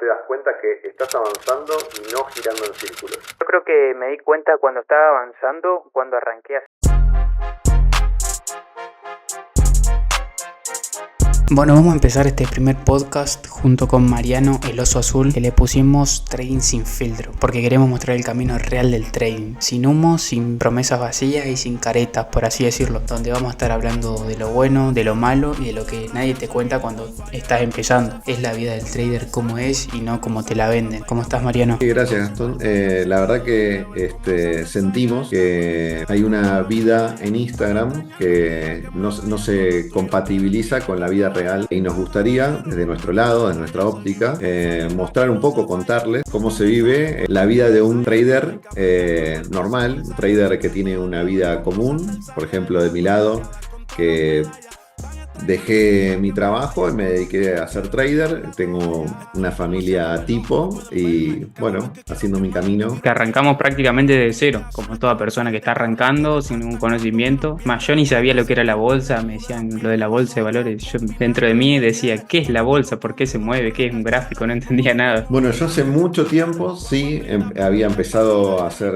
te das cuenta que estás avanzando y no girando en círculos? Yo creo que me di cuenta cuando estaba avanzando, cuando arranqué a... Bueno, vamos a empezar este primer podcast junto con Mariano, el oso azul, que le pusimos Trading sin filtro, porque queremos mostrar el camino real del trading, sin humo, sin promesas vacías y sin caretas, por así decirlo, donde vamos a estar hablando de lo bueno, de lo malo y de lo que nadie te cuenta cuando estás empezando. Es la vida del trader como es y no como te la venden. ¿Cómo estás, Mariano? Sí, gracias, Gastón. La verdad que sentimos que hay una vida en Instagram que no se compatibiliza con la vida real. Y nos gustaría, desde nuestro lado, desde nuestra óptica, mostrar un poco, contarles cómo se vive la vida de un trader normal, un trader que tiene una vida común, por ejemplo, de mi lado, que dejé mi trabajo y me dediqué a ser trader. Tengo una familia tipo y, bueno, haciendo mi camino. Que arrancamos prácticamente de cero, como toda persona que está arrancando sin ningún conocimiento. Más, yo ni sabía lo que era la bolsa, me decían lo de la bolsa de valores. Yo dentro de mí decía, ¿qué es la bolsa? ¿Por qué se mueve? ¿Qué es un gráfico? No entendía nada. Bueno, yo hace mucho tiempo sí había empezado a hacer,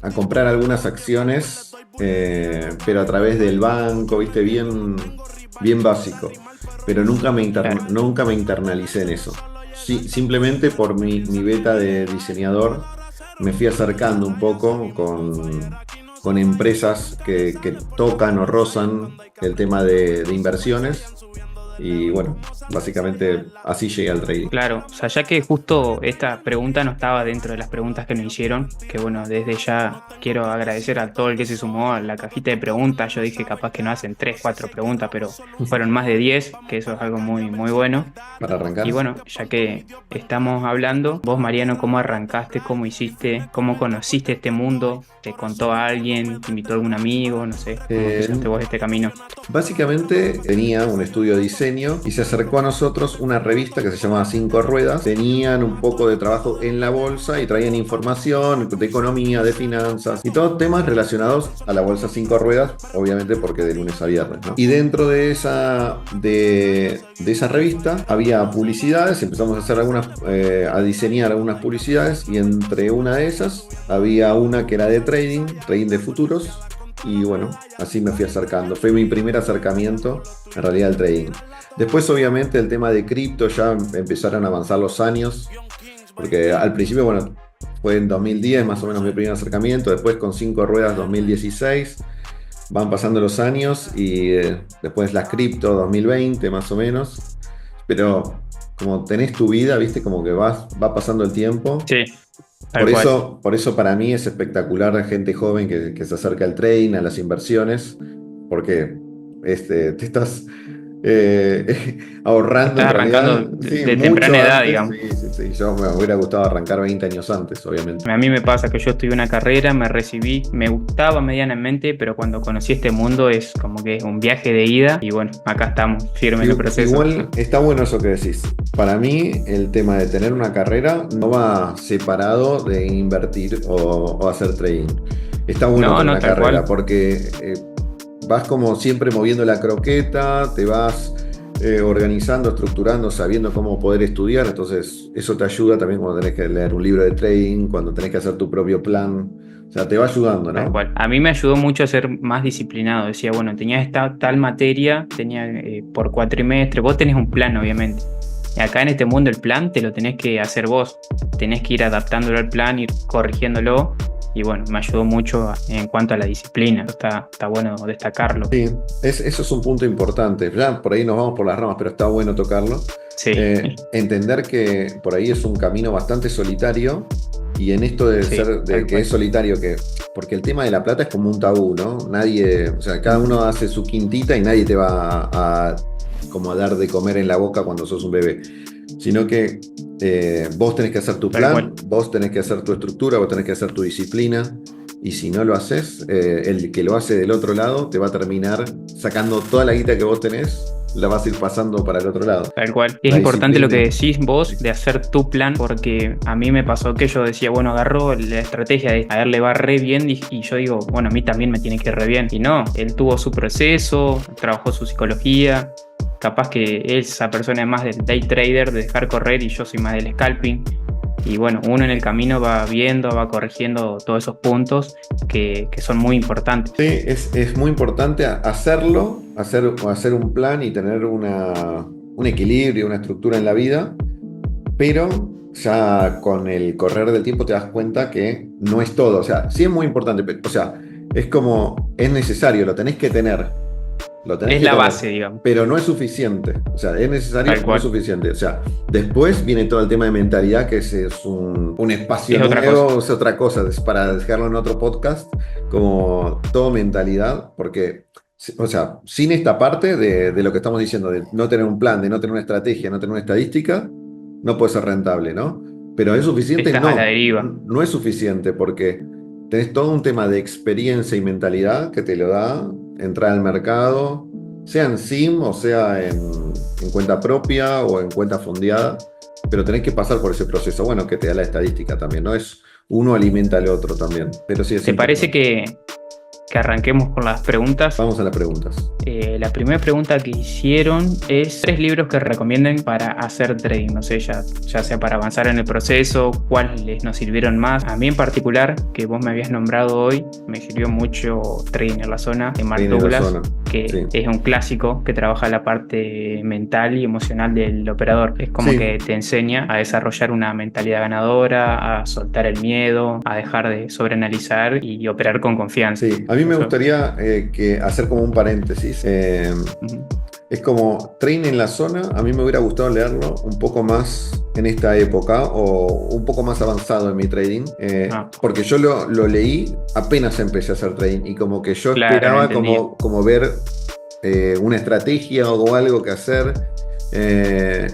a comprar algunas acciones, pero a través del banco, viste, bien básico. Pero nunca me internalicé en eso. Sí, simplemente por mi beta de diseñador me fui acercando un poco con empresas que tocan o rozan el tema de inversiones. Y bueno, básicamente así llegué al trading. Claro, o sea, ya que justo esta pregunta no estaba dentro de las preguntas que nos hicieron, que bueno, desde ya quiero agradecer a todo el que se sumó a la cajita de preguntas. Yo dije capaz que no hacen 3, 4 preguntas, pero fueron más de 10, que eso es algo muy, muy bueno. Para arrancar. Y bueno, ya que estamos hablando, vos, Mariano, ¿cómo arrancaste? ¿Cómo hiciste? ¿Cómo conociste este mundo? ¿Te contó a alguien? ¿Te invitó algún amigo? No sé, ¿cómo empezaste vos este camino? Básicamente tenía un estudio de diseño y se acercó a nosotros una revista que se llamaba Cinco Ruedas. Tenían un poco de trabajo en la bolsa y traían información de economía, de finanzas y todos temas relacionados a la bolsa Cinco Ruedas, obviamente porque de lunes a viernes, ¿no? Y dentro de esa revista había publicidades. Empezamos a hacer a diseñar algunas publicidades y entre una de esas había una que era de trading de futuros. Y bueno, así me fui acercando. Fue mi primer acercamiento en realidad al trading. Después, obviamente, el tema de cripto ya empezaron a avanzar los años. Porque al principio, bueno, fue en 2010 más o menos mi primer acercamiento. Después con Cinco Ruedas 2016. Van pasando los años y después las cripto 2020 más o menos. Pero como tenés tu vida, viste, como que va pasando el tiempo. Sí. Por eso para mí es espectacular la gente joven que se acerca al trading, a las inversiones, porque te estás ahorrando. Estás arrancando de temprana edad, digamos. Sí. Yo me hubiera gustado arrancar 20 años antes, obviamente. A mí me pasa que yo estudié una carrera, me recibí, me gustaba medianamente, pero cuando conocí este mundo es como que es un viaje de ida y bueno, acá estamos, firmes en el proceso. Igual está bueno eso que decís. Para mí el tema de tener una carrera no va separado de invertir o hacer trading. Está bueno tener una carrera porque vas como siempre moviendo la croqueta, te vas organizando, estructurando, sabiendo cómo poder estudiar. Entonces eso te ayuda también cuando tenés que leer un libro de trading, cuando tenés que hacer tu propio plan. O sea, te va ayudando, ¿no? Tal cual. A mí me ayudó mucho a ser más disciplinado. Decía, bueno, tenías esta tal materia, tenía por cuatrimestre. Vos tenés un plan, obviamente. Y acá en este mundo el plan te lo tenés que hacer vos. Tenés que ir adaptándolo al plan, ir corrigiéndolo. Y bueno, me ayudó mucho en cuanto a la disciplina. Está bueno destacarlo. Sí, eso es un punto importante. Ya por ahí nos vamos por las ramas, pero está bueno tocarlo. Sí. Entender que por ahí es un camino bastante solitario. Y en esto de ser que es solitario, porque el tema de la plata es como un tabú, ¿no? Nadie, o sea, cada uno hace su quintita y nadie te va a como a dar de comer en la boca cuando sos un bebé. Sino que vos tenés que hacer tu plan, vos tenés que hacer tu estructura, vos tenés que hacer tu disciplina. Y si no lo haces, el que lo hace del otro lado te va a terminar sacando toda la guita que vos tenés, la vas a ir pasando para el otro lado. Tal cual. Es importante lo que decís vos de hacer tu plan, porque a mí me pasó que yo decía, bueno, agarro la estrategia de a él le va re bien y yo digo, bueno, a mí también me tiene que ir re bien. Y no, él tuvo su proceso, trabajó su psicología capaz que esa persona es más del day trader, de dejar correr, y yo soy más del scalping. Y bueno, uno en el camino va viendo, va corrigiendo todos esos puntos que son muy importantes. Sí, es muy importante hacerlo, hacer un plan y tener un equilibrio, una estructura en la vida, pero ya con el correr del tiempo te das cuenta que no es todo. O sea, sí es muy importante, o sea, es necesario, lo tenés que tener. Es la base, digamos. Pero no es suficiente. O sea, es necesario, Tal no cual. es suficiente. O sea, después viene todo el tema de mentalidad, que es un espacio Es otra nuevo, cosa. es otra cosa, es para dejarlo en otro podcast, como todo mentalidad, porque, o sea, sin esta parte de lo que estamos diciendo, de no tener un plan, de no tener una estrategia, no tener una estadística, no puede ser rentable, ¿no? Pero ¿es suficiente? Estás a la No, deriva. no es suficiente porque tenés todo un tema de experiencia y mentalidad que te lo da entrar al mercado, sea en SIM o sea en cuenta propia o en cuenta fondeada, pero tenés que pasar por ese proceso, bueno, que te da la estadística también, ¿no? Es uno alimenta al otro también, pero sí es ¿Te parece importante. que arranquemos con las preguntas? Vamos a las preguntas. La primera pregunta que hicieron es 3 libros que recomienden para hacer trading, no sé, ya sea para avanzar en el proceso, cuáles nos sirvieron más. A mí en particular, que vos me habías nombrado hoy, me sirvió mucho Trading en la Zona de Mark Ahí en la Douglas, zona. que Sí. es un clásico que trabaja la parte mental y emocional del operador. Es como Sí. que te enseña a desarrollar una mentalidad ganadora, a soltar el miedo, a dejar de sobreanalizar y operar con confianza. Sí, a mí me Eso. gustaría hacer como un paréntesis. Ujú. Es como Train en la Zona, a mí me hubiera gustado leerlo un poco más en esta época o un poco más avanzado en mi trading, porque yo lo leí apenas empecé a hacer trading y como que yo Claro, no esperaba entendía. como ver una estrategia o algo que hacer.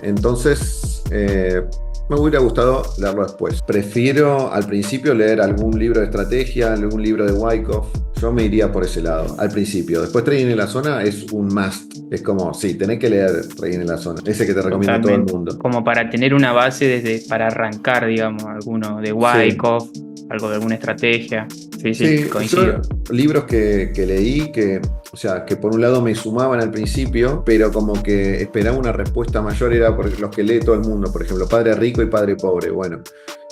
Entonces, me hubiera gustado leerlo después. Prefiero al principio leer algún libro de estrategia, algún libro de Wyckoff. Yo me iría por ese lado, al principio. Después Trading en la Zona es un must. Es como, sí, tenés que leer Trading en la Zona. Ese que te recomienda todo el Totalmente. mundo. Como para tener una base para arrancar, digamos, alguno de Sí. Wyckoff, algo de alguna estrategia. Sí, Sí, coincido. yo libros que leí o sea, que por un lado me sumaban al principio, pero como que esperaba una respuesta mayor, era por los que lee todo el mundo, por ejemplo, Padre Rico y Padre Pobre. Bueno,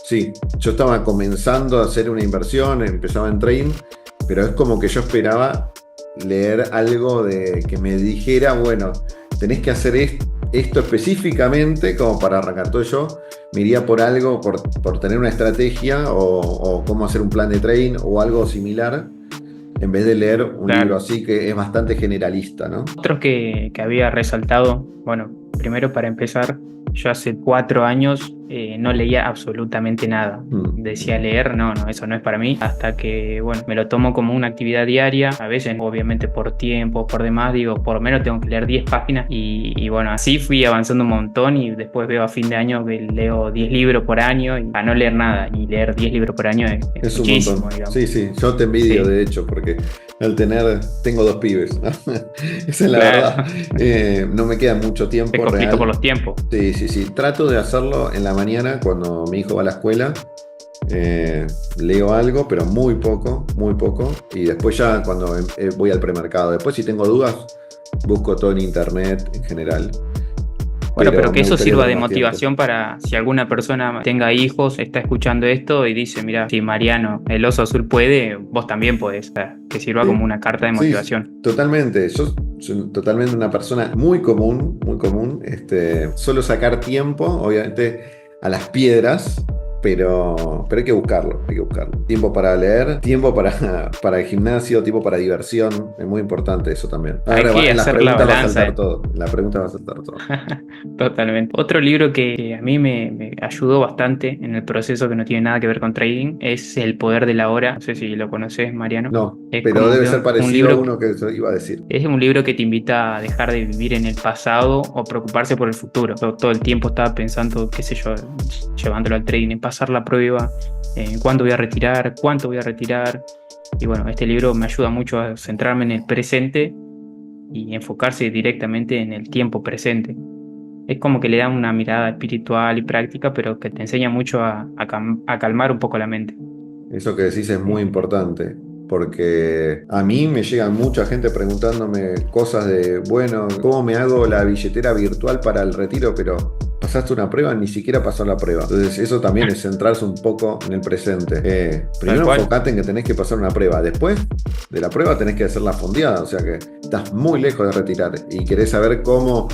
sí, yo estaba comenzando a hacer una inversión, empezaba en trading, pero es como que yo esperaba leer algo que me dijera, bueno, tenés que hacer esto específicamente como para arrancar. Entonces yo me iría por algo, por tener una estrategia o cómo hacer un plan de trading o algo similar, en vez de leer un Claro. libro así que es bastante generalista, ¿no? Otros que había resaltado, bueno, primero para empezar, yo hace 4 años no leía absolutamente nada. Decía leer, no, eso no es para mí, hasta que, bueno, me lo tomo como una actividad diaria, a veces obviamente por tiempo, por demás, digo, por lo menos tengo que leer 10 páginas y bueno, así fui avanzando un montón y después veo a fin de año que leo 10 libros por año y a no leer nada, y leer 10 libros por año es un muchísimo, montón. digamos. Sí, yo te envidio, Sí. de hecho, porque tengo 2 pibes, ¿no? Esa es la Claro. verdad. No me queda mucho tiempo Te complica real. por los tiempos. Sí. Trato de hacerlo en la mañana cuando mi hijo va a la escuela. Leo algo, pero muy poco. Y después ya cuando voy al premercado. Después si tengo dudas, busco todo en internet en general. Bueno, pero que me eso gustaría sirva tener de más tiempo. motivación para si alguna persona tenga hijos, está escuchando esto y dice, mira, si Mariano, el oso azul puede, vos también podés. O sea, que sirva Sí, como una carta de motivación. Sí, totalmente. Yo soy totalmente una persona muy común. Solo sacar tiempo, obviamente, a las piedras, pero hay que buscarlo. Tiempo para leer, tiempo para el gimnasio, tiempo para diversión. Es muy importante eso también. Hay que en las hacer la preguntas va a balanza. saltar todo. En la pregunta va a saltar todo. Totalmente. Otro libro que a mí me ayudó bastante en el proceso, que no tiene nada que ver con trading, es El Poder de la Hora. No sé si lo conoces, Mariano. No, Es pero como debe que ser un parecido a libro uno que yo iba a decir. Es un libro que te invita a dejar de vivir en el pasado o preocuparse por el futuro. Todo el tiempo estaba pensando, qué sé yo, llevándolo al trading, en pasar la prueba, en cuándo voy a retirar, cuánto voy a retirar. Y bueno, este libro me ayuda mucho a centrarme en el presente y enfocarse directamente en el tiempo presente. Es como que le da una mirada espiritual y práctica, pero que te enseña mucho a calmar un poco la mente. Eso que decís es muy importante. porque a mí me llega mucha gente preguntándome cosas de, bueno, ¿cómo me hago la billetera virtual para el retiro? Pero pasaste una prueba, ni siquiera pasó la prueba. Entonces eso también es centrarse un poco en el presente. Primero enfocate en que tenés que pasar una prueba. Después de la prueba tenés que hacer la fondeada. O sea que estás muy lejos de retirar y querés saber cómo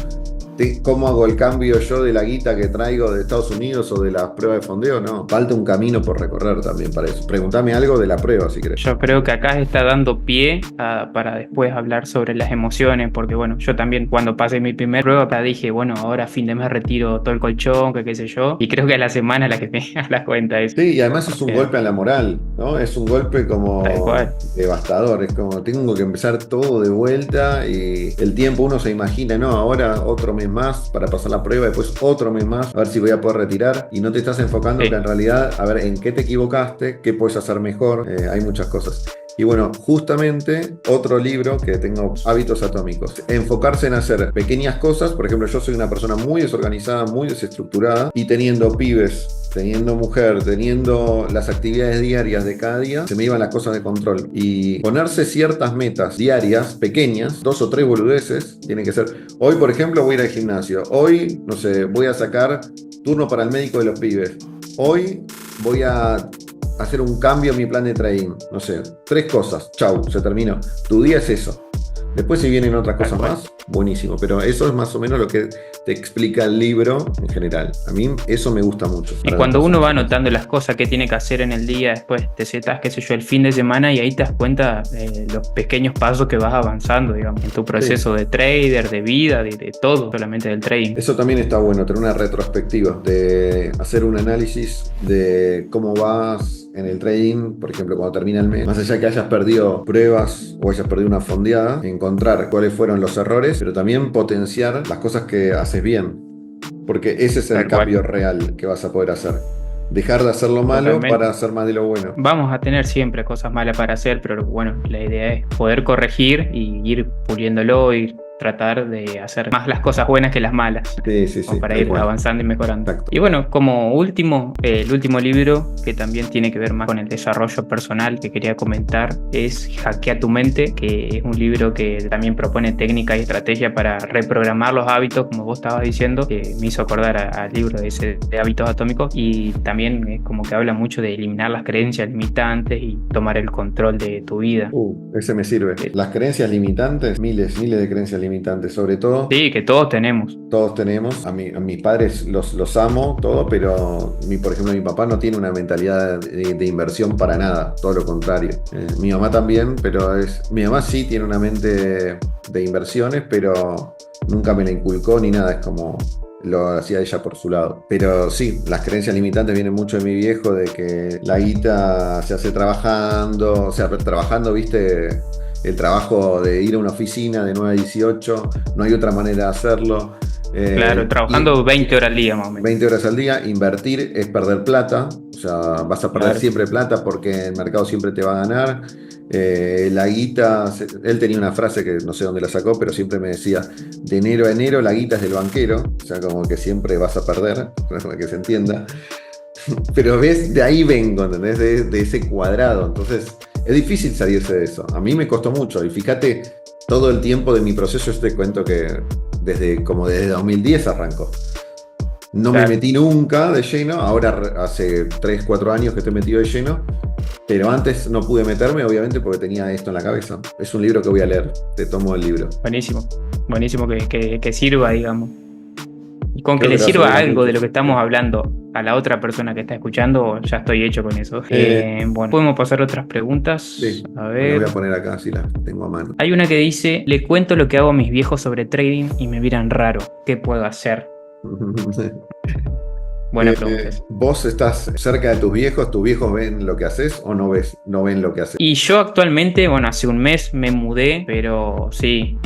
hago el cambio yo de la guita que traigo de Estados Unidos o de las pruebas de fondeo. No, falta un camino por recorrer también para eso. Preguntame algo de la prueba si querés. Yo creo que acá está dando pie para después hablar sobre las emociones, porque bueno, yo también cuando pasé mi primer prueba dije, bueno, ahora a fin de mes retiro todo el colchón, que qué sé yo, y creo que a la semana la que me da la cuenta es... Sí, y además es un golpe a la moral, ¿no? Es un golpe como devastador, es como tengo que empezar todo de vuelta y el tiempo uno se imagina, no, ahora otro mes más para pasar la prueba, después otro mes más, a ver si voy a poder retirar, y no te estás enfocando que en realidad, a ver, en qué te equivocaste, qué puedes hacer mejor, hay muchas cosas. Y bueno, justamente otro libro que tengo, Hábitos Atómicos. Enfocarse en hacer pequeñas cosas. Por ejemplo, yo soy una persona muy desorganizada, muy desestructurada, y teniendo pibes, teniendo mujer, teniendo las actividades diarias de cada día, se me iban las cosas de control. Y ponerse ciertas metas diarias, pequeñas, 2 o 3 boludeces, tiene que ser, hoy por ejemplo voy a ir al gimnasio, hoy, no sé, voy a sacar turno para el médico de los pibes, hoy voy a hacer un cambio en mi plan de trading, no sé, 3 cosas, chau, se terminó. Tu día es eso. Después si vienen otras cosas más, buenísimo, pero eso es más o menos lo que te explica el libro en general. A mí eso me gusta mucho. Y cuando uno va anotando las cosas que tiene que hacer en el día, después te setas, qué sé yo, el fin de semana, y ahí te das cuenta los pequeños pasos que vas avanzando, digamos, en tu proceso de trader, de vida, de todo, solamente del trading. Eso también está bueno, tener una retrospectiva, de hacer un análisis de cómo vas en el trading, por ejemplo, cuando termina el mes, más allá que hayas perdido pruebas o hayas perdido una fondeada, encontrar cuáles fueron los errores, pero también potenciar las cosas que haces bien, porque ese es el cambio real que vas a poder hacer. Dejar de hacer lo malo para hacer más de lo bueno. Vamos a tener siempre cosas malas para hacer, pero bueno, la idea es poder corregir y ir puliéndolo, ir tratar de hacer más las cosas buenas que las malas, sí, para ir avanzando y mejorando. Exacto. Y bueno, como último, el último libro que también tiene que ver más con el desarrollo personal que quería comentar es Hackea tu mente, que es un libro que también propone técnicas y estrategias para reprogramar los hábitos, como vos estabas diciendo, que me hizo acordar al libro de Hábitos Atómicos, y también es como que habla mucho de eliminar las creencias limitantes y tomar el control de tu vida. Ese me sirve. Las creencias limitantes, miles de creencias limitantes, sobre todo. Sí, que todos tenemos. Todos tenemos. A mis padres los amo, todo, pero por ejemplo, mi papá no tiene una mentalidad de inversión para nada, todo lo contrario. Mi mamá también, pero mi mamá sí tiene una mente de inversiones, pero nunca me la inculcó ni nada, es como lo hacía ella por su lado. Pero sí, las creencias limitantes vienen mucho de mi viejo, de que la guita se hace trabajando, o sea, trabajando, viste, el trabajo de ir a una oficina de 9 a 18, no hay otra manera de hacerlo. Claro, trabajando 20 horas al día más o menos. 20 horas al día, invertir es perder plata, o sea, vas a perder siempre plata porque el mercado siempre te va a ganar. La guita, él tenía una frase que no sé dónde la sacó, pero siempre me decía, de enero a enero la guita es del banquero, o sea, como que siempre vas a perder, para que se entienda. Pero ves, de ahí vengo, ¿entendés? De ese cuadrado, entonces es difícil salirse de eso. A mí me costó mucho, y fíjate, todo el tiempo de mi proceso, yo te cuento que desde 2010 arrancó. No me metí nunca de lleno, ahora hace 3, 4 años que estoy metido de lleno, pero antes no pude meterme, obviamente, porque tenía esto en la cabeza. Es un libro que voy a leer, te tomo el libro. Buenísimo que sirva, digamos. Y con que le sirva algo de lo que estamos hablando a la otra persona que está escuchando, ya estoy hecho con eso. Bueno, podemos pasar a otras preguntas. Sí, a ver. Lo voy a poner acá, si las tengo a mano. Hay una que dice, le cuento lo que hago a mis viejos sobre trading y me miran raro. ¿Qué puedo hacer? Buena pregunta. ¿Vos estás cerca de tus viejos ven lo que haces o no ven lo que haces? Y yo actualmente, bueno, hace un mes me mudé, pero sí,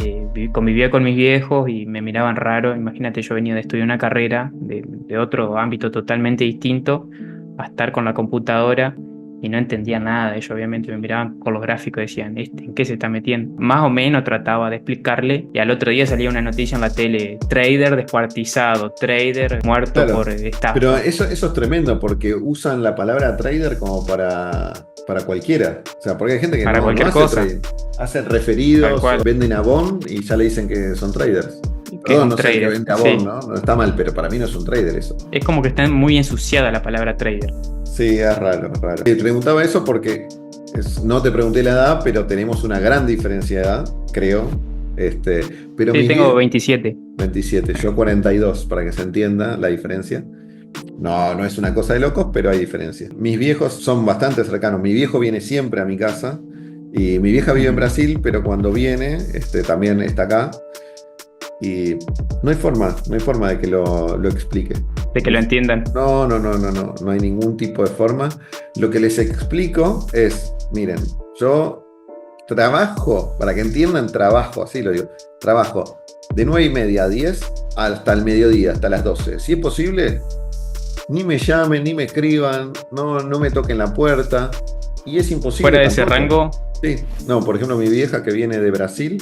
convivía con mis viejos y me miraban raro. Imagínate, yo venía de estudiar una carrera de otro ámbito totalmente distinto a estar con la computadora, y no entendía nada. Ellos obviamente me miraban con los gráficos y decían, ¿en qué se está metiendo? Más o menos trataba de explicarle, y al otro día salía una noticia en la tele: trader descuartizado, trader muerto Claro, por estafa. pero eso es tremendo porque usan la palabra trader como para cualquiera. O sea, porque hay gente que Para no cualquier hace cosa. trading. Hacen Tal referidos, cual. venden Avon y ya le dicen que son traders. Que es Perdón, un no sé el que trader, vende Avon, sí. ¿no? No está mal, pero para mí no es un trader eso. Es como que está muy ensuciada la palabra trader. Sí, es raro, es raro. Te preguntaba eso porque no te pregunté la edad, pero tenemos una gran diferencia de edad, creo. Pero Sí, mis tengo viejos, 27. 27, yo 42, para que se entienda la diferencia. No, no es una cosa de locos, pero hay diferencia. Mis viejos son bastante cercanos. Mi viejo viene siempre a mi casa y mi vieja vive en Brasil, pero cuando viene, también está acá. Y no hay forma de que lo explique. De que lo entiendan. No hay ningún tipo de forma. Lo que les explico es, miren, yo trabajo, para que entiendan, trabajo, así lo digo, trabajo de 9:30 a 10 hasta el mediodía, hasta las 12. Si es posible, ni me llamen, ni me escriban, no me toquen la puerta. Y es imposible. Fuera de ese tampoco. rango. Sí, no, por ejemplo, mi vieja que viene de Brasil,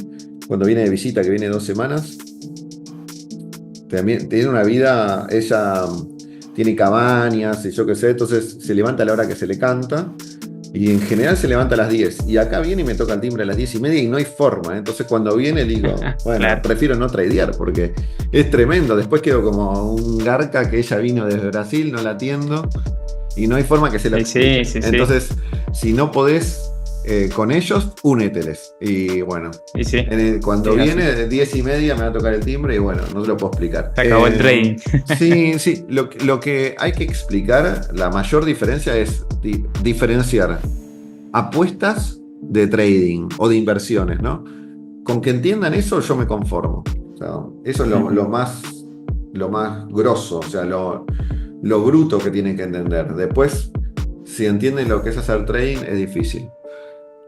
cuando viene de visita, que viene 2 semanas, también tiene una vida, ella tiene cabañas y yo qué sé, entonces se levanta a la hora que se le canta y en general se levanta a las 10 y acá viene y me toca el timbre a las 10:30 y no hay forma, ¿eh? Entonces cuando viene digo, bueno, Claro. prefiero no tradear porque es tremendo, después quedo como un garca que ella vino desde Brasil, no la atiendo y no hay forma que se la explique. Sí. Entonces, si no podés con ellos, úneteles. Y bueno, Y sí. cuando Sí, viene, así. de 10:30 me va a tocar el timbre y bueno, no se lo puedo explicar. Se acabó el trading. Sí, lo que hay que explicar, la mayor diferencia es diferenciar apuestas de trading o de inversiones, ¿no? Con que entiendan eso, yo me conformo. O sea, eso es lo más grosso, o sea, lo bruto que tienen que entender. Después, si entienden lo que es hacer trading, es difícil.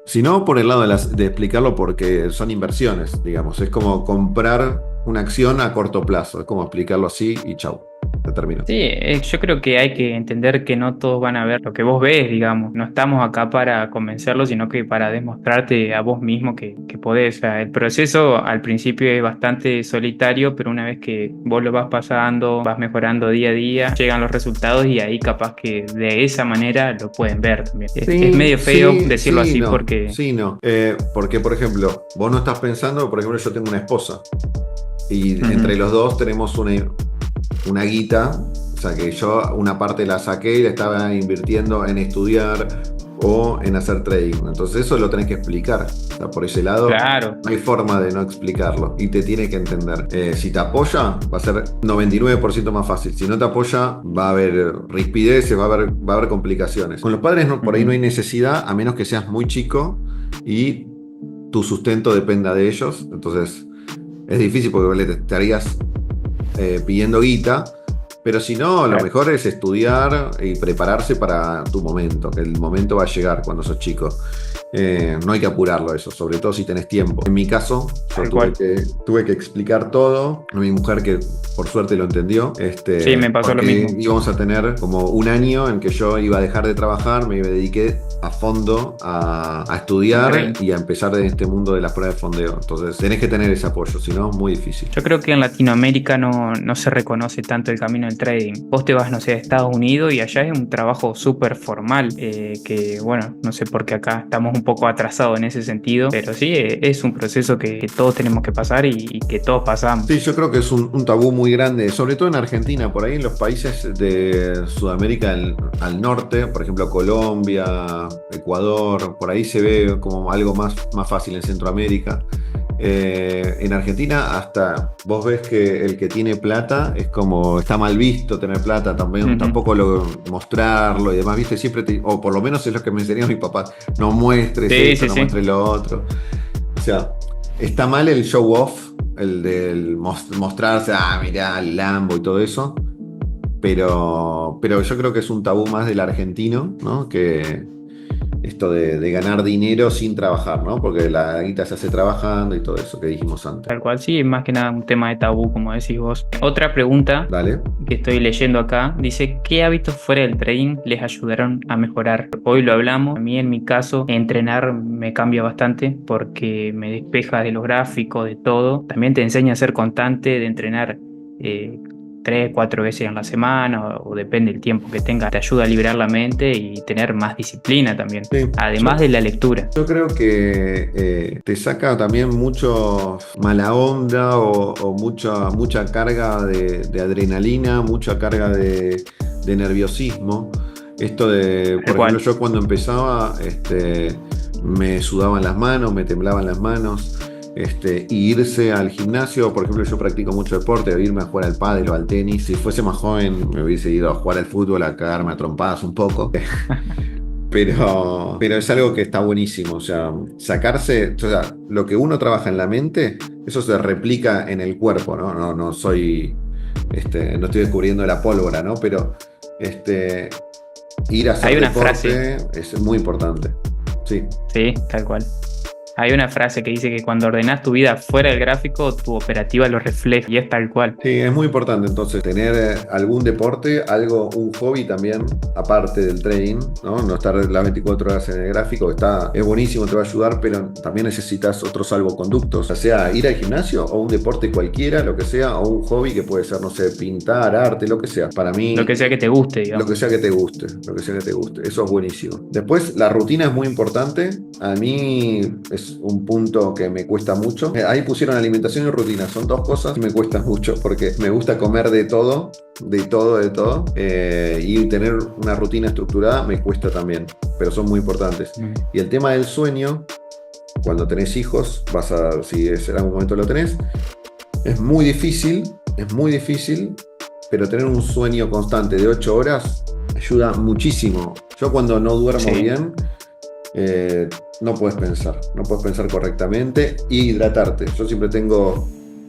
Si no, por el lado de explicarlo porque son inversiones, digamos. Es como comprar una acción a corto plazo. Es como explicarlo así y chau. Se terminó. Sí, yo creo que hay que entender que no todos van a ver lo que vos ves, digamos. No estamos acá para convencerlos, sino que para demostrarte a vos mismo que podés. O sea, el proceso al principio es bastante solitario, pero una vez que vos lo vas pasando, vas mejorando día a día, llegan los resultados y ahí capaz que de esa manera lo pueden ver también. Es medio feo decirlo así no, porque... Sí, no. Porque, por ejemplo, vos no estás pensando, por ejemplo, yo tengo una esposa y entre los dos tenemos una guita, o sea que yo una parte la saqué y la estaba invirtiendo en estudiar o en hacer trading. Entonces eso lo tenés que explicar. O sea, por ese lado, Claro. no hay forma de no explicarlo y te tiene que entender. Si te apoya, va a ser 99% más fácil. Si no te apoya, va a haber rispideces, va a haber complicaciones. Con los padres por ahí no hay necesidad, a menos que seas muy chico y tu sustento dependa de ellos. Entonces es difícil porque le estarías pidiendo guita, pero si no, lo mejor es estudiar y prepararse para tu momento, que el momento va a llegar cuando sos chico. No hay que apurarlo eso, sobre todo si tenés tiempo. En mi caso, yo tuve que explicar todo. Mi mujer, que por suerte lo entendió. Sí, me pasó lo mismo. Íbamos a tener como un año en que yo iba a dejar de trabajar, me dediqué a fondo a estudiar y a empezar en este mundo de las pruebas de fondeo. Entonces tenés que tener ese apoyo, si no es muy difícil. Yo creo que en Latinoamérica no se reconoce tanto el camino del trading. Vos te vas, no sé, a Estados Unidos y allá es un trabajo súper formal, que bueno, no sé por qué acá estamos un poco atrasados en ese sentido, pero sí, es un proceso que todos tenemos que pasar y que todos pasamos. Sí, yo creo que es un tabú muy grande, sobre todo en Argentina, por ahí en los países de Sudamérica al norte, por ejemplo Colombia, Ecuador, por ahí se ve como algo más fácil en Centroamérica. En Argentina hasta vos ves que el que tiene plata es como está mal visto tener plata, también, tampoco mostrarlo y demás, viste, siempre o por lo menos es lo que me enseñó mi papá, no muestres esto, no muestres lo otro. O sea, está mal el show off, el del mostrarse, mirá, el Lambo y todo eso, pero yo creo que es un tabú más del argentino, ¿no? Que esto de ganar dinero sin trabajar, ¿no? Porque la guita se hace trabajando y todo eso que dijimos antes. Tal cual, sí, más que nada un tema de tabú, como decís vos. Otra pregunta, Dale. que estoy leyendo acá, dice: ¿qué hábitos fuera del trading les ayudaron a mejorar? Hoy lo hablamos. A mí, en mi caso, entrenar me cambia bastante porque me despeja de los gráficos, de todo. También te enseña a ser constante, de entrenar 3, 4 veces en la semana, o depende del tiempo que tengas. Te ayuda a liberar la mente y tener más disciplina también, Sí, además de la lectura. yo creo que te saca también mucho mala onda o mucha carga de adrenalina, mucha carga de nerviosismo. Esto de, Tal por cual. ejemplo, yo cuando empezaba, me sudaban las manos, me temblaban las manos. Y irse al gimnasio, por ejemplo, yo practico mucho deporte, irme a jugar al pádel o al tenis. Si fuese más joven, me hubiese ido a jugar al fútbol, a cagarme a trompadas un poco. Pero es algo que está buenísimo. O sea, sacarse, o sea, lo que uno trabaja en la mente, eso se replica en el cuerpo, ¿no? No soy, no estoy descubriendo la pólvora, ¿no? Pero ir a hacer Hay una deporte es muy importante. Sí. Sí, tal cual. Hay una frase que dice que cuando ordenás tu vida fuera del gráfico, tu operativa lo refleja, y es tal cual. Sí, es muy importante entonces tener algún deporte, un hobby también, aparte del trading, ¿no? No estar las 24 horas en el gráfico, es buenísimo, te va a ayudar, pero también necesitas otros salvoconductos, ya sea ir al gimnasio o un deporte cualquiera, lo que sea, o un hobby que puede ser, no sé, pintar, arte, lo que sea. Para mí, Lo que sea que te guste, digamos. lo que sea que te guste, eso es buenísimo. Después, la rutina es muy importante, a mí es un punto que me cuesta mucho. Ahí pusieron alimentación y rutina, son dos cosas que me cuestan mucho porque me gusta comer de todo, y tener una rutina estructurada me cuesta también, pero son muy importantes. Y el tema del sueño, cuando tenés hijos, si en algún momento lo tenés, es muy difícil, pero tener un sueño constante de 8 horas ayuda muchísimo. Yo cuando no duermo bien, no puedes pensar correctamente y hidratarte. Yo siempre tengo,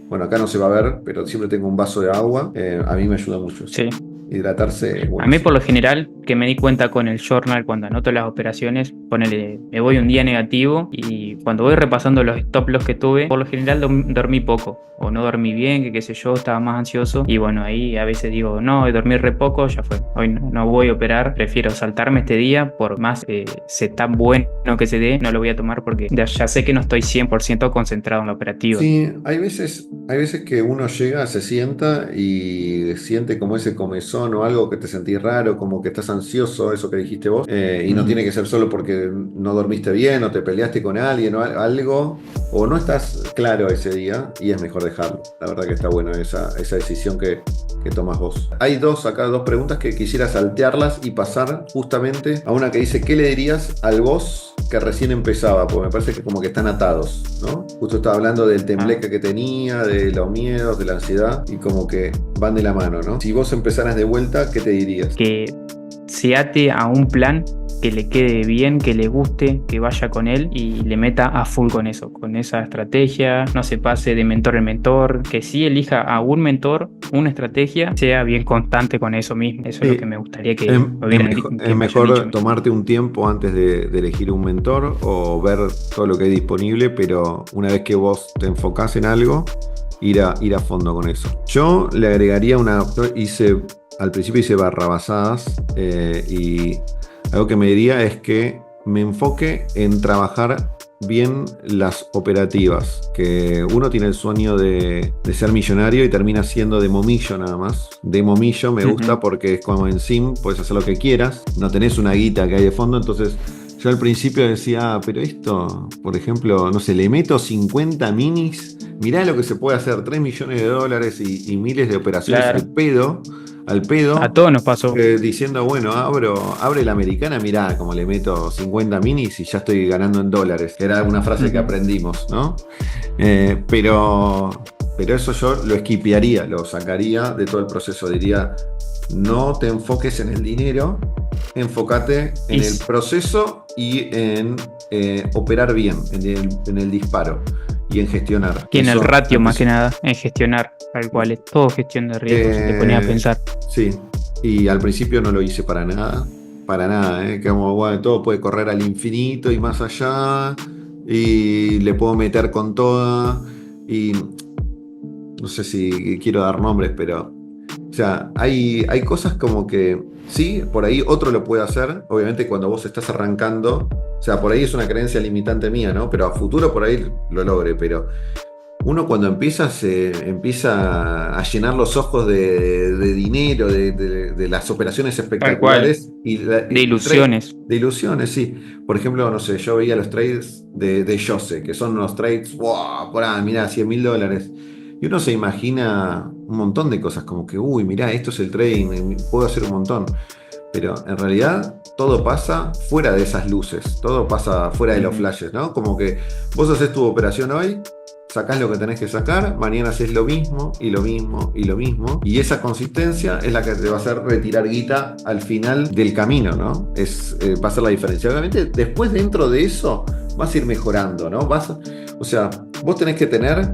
bueno, acá no se va a ver, pero siempre tengo un vaso de agua. A mí me ayuda mucho. Sí. Hidratarse. A mí, por lo general, que me di cuenta con el journal, cuando anoto las operaciones, me voy un día negativo, y cuando voy repasando los stop loss que tuve, por lo general dormí poco, o no dormí bien, que qué sé yo, estaba más ansioso, y bueno, ahí a veces digo, no, dormí re poco, ya fue, hoy no voy a operar, prefiero saltarme este día, por más setup bueno que se dé, no lo voy a tomar porque ya sé que no estoy 100% concentrado en la operativa. Sí, hay veces que uno llega, se sienta y siente como ese comezón o algo, que te sentís raro, como que estás ansioso, eso que dijiste vos, y no tiene que ser solo porque no dormiste bien o te peleaste con alguien o algo, o no estás claro ese día y es mejor dejarlo. La verdad que está bueno esa decisión que tomas vos. Hay dos preguntas que quisiera saltearlas y pasar justamente a una que dice: ¿qué le dirías al vos que recién empezaba? Porque me parece que como que están atados, ¿no? Justo estaba hablando del tembleque que tenía, de los miedos, de la ansiedad, y como que van de la mano, ¿no? Si vos empezaras de vuelta, ¿qué te dirías? Que se ate a un plan, que le quede bien, que le guste, que vaya con él y le meta a full con eso, con esa estrategia, no se pase de mentor en mentor, que sí elija a un mentor, una estrategia, sea bien constante con eso mismo. Eso es lo que me gustaría que es mejor tomarte un tiempo antes de elegir un mentor o ver todo lo que hay disponible, pero una vez que vos te enfocás en algo, ir a fondo con eso. Yo le agregaría al principio hice barrabasadas, y algo que me diría es que me enfoque en trabajar bien las operativas, que uno tiene el sueño de ser millonario y termina siendo de momillo nada más. De momillo me gusta porque es como en sim, puedes hacer lo que quieras, no tenés una guita que hay de fondo. Entonces yo al principio decía, pero esto, por ejemplo, no sé, le meto 50 minis, mirá lo que se puede hacer, 3 millones de dólares y miles de operaciones al pedo. A todos nos pasó. Diciendo, bueno, abre la americana, mirá, como le meto 50 minis y ya estoy ganando en dólares. Era una frase que aprendimos, ¿no? Pero eso yo lo esquipearía, lo sacaría de todo el proceso. Diría, no te enfoques en el dinero, enfócate en el proceso y en operar bien, en el disparo y en gestionar. Y en el ratio, más que nada, en gestionar, tal cual, es todo gestión de riesgos, si te ponías a pensar. Sí, y al principio no lo hice para nada, que como, bueno, todo puede correr al infinito y más allá, y le puedo meter con toda, y no sé si quiero dar nombres, pero O sea, hay cosas como que sí, por ahí otro lo puede hacer, obviamente cuando vos estás arrancando, o sea, por ahí es una creencia limitante mía, ¿no? Pero a futuro por ahí lo logre, pero uno cuando empieza se empieza a llenar los ojos de dinero, de las operaciones Tal cual, espectaculares de ilusiones. de ilusiones, sí. Por ejemplo, no sé, yo veía los trades de Jose, que son unos trades, wow, por ahí, mirá, $100.000. Y uno se imagina un montón de cosas, como que, uy, mirá, esto es el trading, puedo hacer un montón. Pero en realidad todo pasa fuera de esas luces, todo pasa fuera de los flashes, ¿no? Como que vos haces tu operación hoy, sacás lo que tenés que sacar, mañana haces lo mismo y lo mismo y lo mismo. Y esa consistencia es la que te va a hacer retirar guita al final del camino, ¿no? Va a ser la diferencia. Obviamente, después dentro de eso vas a ir mejorando, ¿no? O sea, vos tenés que tener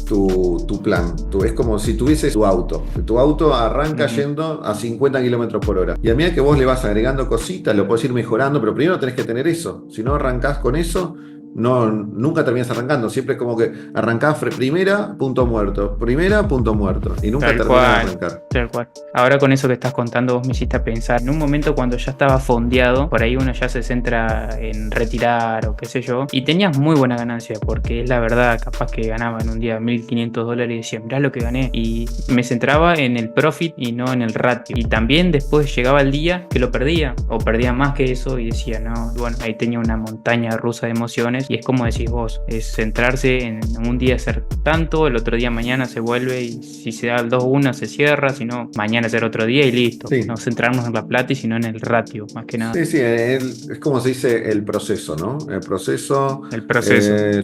tu plan. Es como si tuvieses tu auto. Tu auto arranca yendo a 50 kilómetros por hora. Y a medida que vos le vas agregando cositas, lo podés ir mejorando, pero primero tenés que tener eso. Si no arrancás con eso, nunca terminas arrancando. Siempre es como que arrancás primera, punto muerto. Primera, punto muerto. Y nunca terminás de arrancar. Tal cual. Ahora con eso que estás contando, vos me hiciste pensar. En un momento cuando ya estaba fondeado, por ahí uno ya se centra en retirar o qué sé yo, y tenías muy buena ganancia, porque es la verdad, capaz que ganaba en un día $1.500 y decía, mirá lo que gané. Y me centraba en el profit y no en el ratio. Y también después llegaba el día que lo perdía, o perdía más que eso, y decía, no, bueno, ahí tenía una montaña rusa de emociones. Y es como decís vos, es centrarse en un día hacer tanto, el otro día mañana se vuelve y si se da el 2-1 se cierra, si no, mañana hacer otro día y listo. Sí. No centrarnos en la plata y sino en el ratio, más que nada. Sí, es como se dice el proceso, ¿no? El proceso,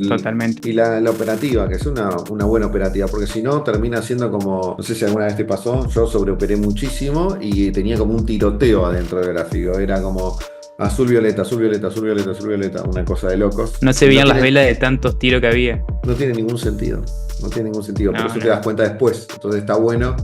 totalmente. Y la operativa, que es una buena operativa, porque si no termina siendo como, no sé si alguna vez te pasó, yo sobreoperé muchísimo y tenía como un tiroteo adentro del gráfico, era como azul, violeta, azul, violeta, azul, violeta, azul, violeta, una cosa de locos. No se veían las velas de tantos tiros que había. No tiene ningún sentido, no tiene ningún sentido, por eso no. te das cuenta después. Entonces está bueno,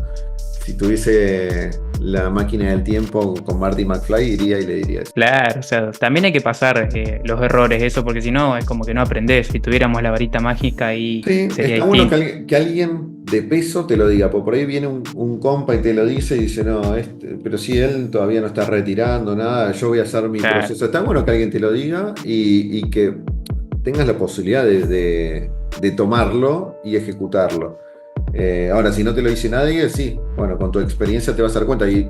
si tuviese la máquina del tiempo con Marty McFly, iría y le diría eso. Claro, o sea, también hay que pasar los errores, eso, porque si no, es como que no aprendés. Si tuviéramos la varita mágica ahí, sí, sería está distinto. bueno que alguien de peso te lo diga, porque por ahí viene un compa y te lo dice y dice, no, pero si él todavía no está retirando nada, yo voy a hacer mi proceso. Está bueno que alguien te lo diga y que tengas la posibilidad de tomarlo y ejecutarlo. Ahora, si no te lo dice nadie, sí, bueno, con tu experiencia te vas a dar cuenta. Y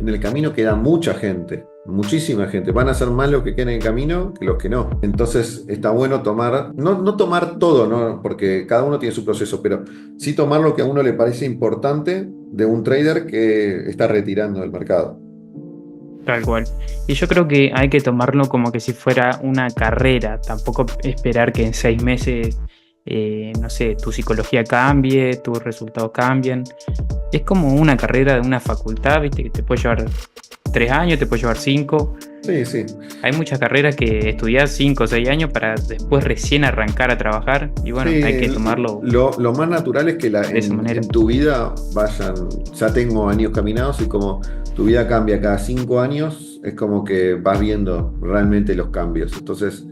en el camino queda mucha gente, muchísima gente. Van a ser más los que queden en el camino que los que no. Entonces está bueno tomar, no tomar todo, ¿no? Porque cada uno tiene su proceso, pero sí tomar lo que a uno le parece importante de un trader que está retirando del mercado. Tal cual. Y yo creo que hay que tomarlo como que si fuera una carrera. Tampoco esperar que en 6 meses... no sé, tu psicología cambie, tus resultados cambien. Es como una carrera de una facultad, viste, que te puede llevar 3 años, te puede llevar 5. Sí, sí. Hay muchas carreras que estudias 5 o 6 años para después recién arrancar a trabajar. Y bueno, sí, hay que tomarlo. Lo más natural es que en tu vida vayan, ya tengo años caminados y como tu vida cambia cada 5 años, es como que vas viendo realmente los cambios. Entonces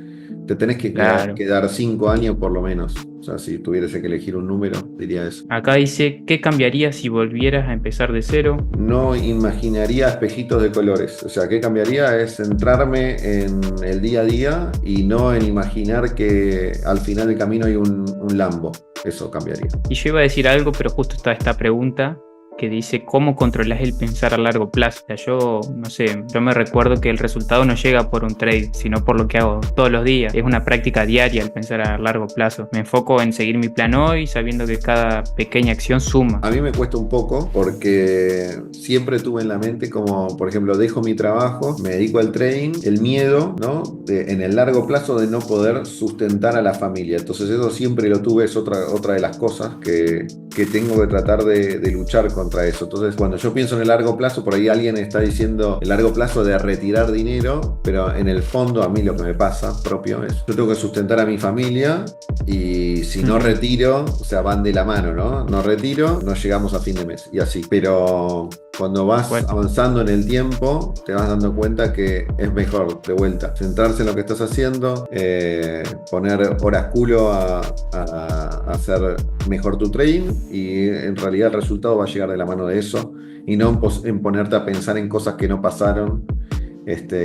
te tenés que quedar 5 años por lo menos. O sea, si tuviese que elegir un número, diría eso. Acá dice, ¿qué cambiaría si volvieras a empezar de cero? No imaginaría espejitos de colores. O sea, ¿qué cambiaría? Es centrarme en el día a día y no en imaginar que al final del camino hay un Lambo. Eso cambiaría. Y yo iba a decir algo, pero justo está esta pregunta que dice cómo controlas el pensar a largo plazo. O sea, yo no sé, yo me recuerdo que el resultado no llega por un trade, sino por lo que hago todos los días. Es una práctica diaria el pensar a largo plazo. Me enfoco en seguir mi plan hoy, sabiendo que cada pequeña acción suma. A mí me cuesta un poco porque siempre tuve en la mente como, por ejemplo, dejo mi trabajo, me dedico al trading, el miedo, ¿no? En el largo plazo de no poder sustentar a la familia. Entonces eso siempre lo tuve, es otra de las cosas que tengo que tratar de luchar contra eso. Entonces, cuando yo pienso en el largo plazo, por ahí alguien está diciendo el largo plazo de retirar dinero, pero en el fondo a mí lo que me pasa propio es, yo tengo que sustentar a mi familia y si no retiro, o sea, van de la mano, ¿no? No retiro, no llegamos a fin de mes y así. Pero Cuando vas avanzando en el tiempo, te vas dando cuenta que es mejor, de vuelta, centrarse en lo que estás haciendo, poner horas culo a hacer mejor tu trading, y en realidad el resultado va a llegar de la mano de eso, y no en ponerte a pensar en cosas que no pasaron.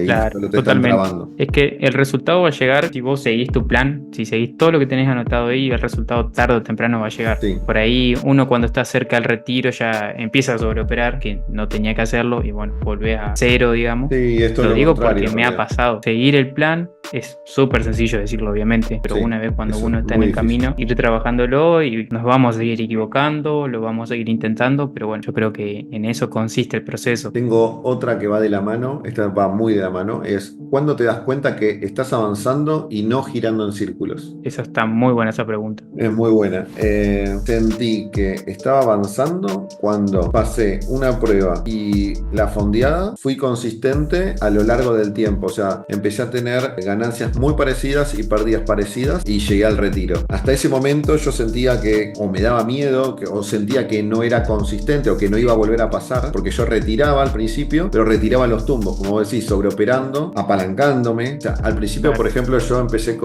Claro, y solo te totalmente. están trabando. Es que el resultado va a llegar si vos seguís tu plan, si seguís todo lo que tenés anotado ahí, el resultado tarde o temprano va a llegar. Sí. Por ahí uno cuando está cerca del retiro ya empieza a sobreoperar, que no tenía que hacerlo, y bueno, volvés a cero, digamos. Sí, esto es Lo lo digo contrario, porque en me ha realidad. pasado. Seguir el plan es súper sencillo decirlo, obviamente, pero Sí, una vez cuando eso uno es está en muy el difícil. camino, ir trabajándolo, y nos vamos a seguir equivocando, lo vamos a seguir intentando, pero bueno, yo creo que en eso consiste el proceso. Tengo otra que va de la mano, esta va muy de la mano, es cuando te das cuenta que estás avanzando y no girando en círculos. Esa está muy buena esa pregunta. Es muy buena. Sentí que estaba avanzando cuando pasé una prueba y la fondeada, fui consistente a lo largo del tiempo. O sea, empecé a tener ganancias muy parecidas y pérdidas parecidas y llegué al retiro. Hasta ese momento yo sentía que o me daba miedo o sentía que no era consistente o que no iba a volver a pasar, porque yo retiraba al principio, pero retiraba los tumbos, como vos decís, sobreoperando, apalancándome. O sea, al principio, por ejemplo, yo empecé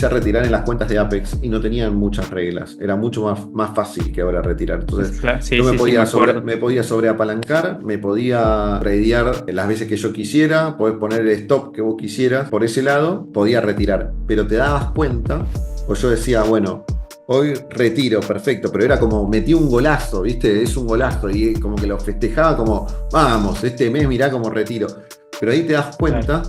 a retirar en las cuentas de Apex y no tenían muchas reglas. Era mucho más fácil que ahora retirar. Entonces, Sí, yo me podía acuerdo. me podía sobreapalancar, me podía tradear las veces que yo quisiera, podés poner el stop que vos quisieras por ese lado, podía retirar. Pero te dabas cuenta, o yo decía, bueno, hoy retiro, perfecto, pero era como metí un golazo, ¿viste? Es un golazo, y como que lo festejaba como, vamos, este mes mirá como retiro. Pero ahí te das cuenta